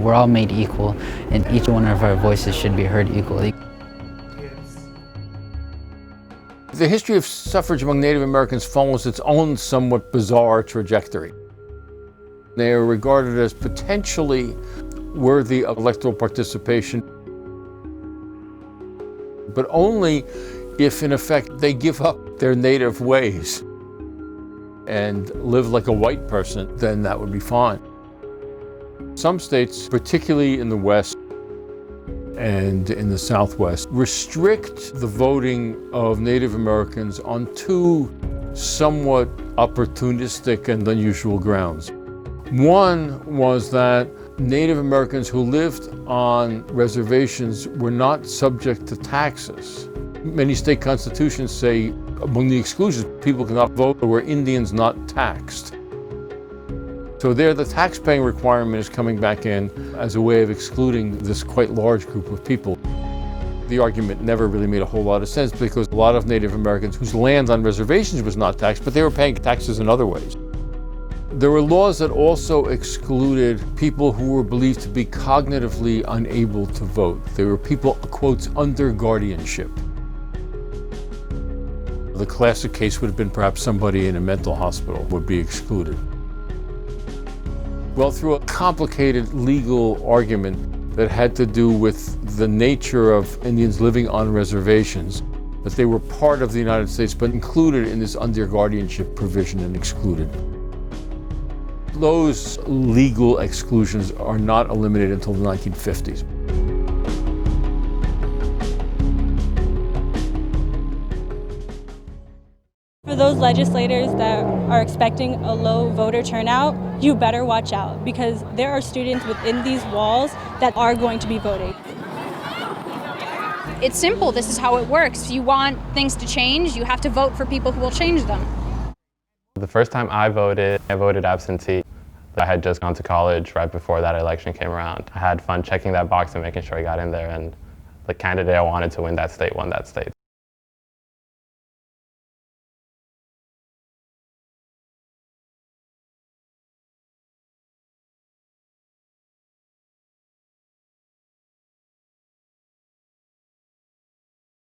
We're all made equal, and each one of our voices should be heard equally. The history of suffrage among Native Americans follows its own somewhat bizarre trajectory. They are regarded as potentially worthy of electoral participation, but only if, in effect, they give up their native ways and live like a white person, then that would be fine. Some states, particularly in the West and in the Southwest, restrict the voting of Native Americans on two somewhat opportunistic and unusual grounds. One was that Native Americans who lived on reservations were not subject to taxes. Many state constitutions say among the exclusions, people cannot vote where Indians not taxed. So there, the tax-paying requirement is coming back in as a way of excluding this quite large group of people. The argument never really made a whole lot of sense because a lot of Native Americans whose land on reservations was not taxed, but they were paying taxes in other ways. There were laws that also excluded people who were believed to be cognitively unable to vote. They were people, quotes, under guardianship. The classic case would have been perhaps somebody in a mental hospital would be excluded. Well, through a complicated legal argument that had to do with the nature of Indians living on reservations, that they were part of the United States but included in this under guardianship provision and excluded. Those legal exclusions are not eliminated until the 1950s. For those legislators that are expecting a low voter turnout, you better watch out because there are students within these walls that are going to be voting. It's simple. This is how it works. If you want things to change, you have to vote for people who will change them. The first time I voted absentee. I had just gone to college right before that election came around. I had fun checking that box and making sure I got in there, and the candidate I wanted to win that state won that state.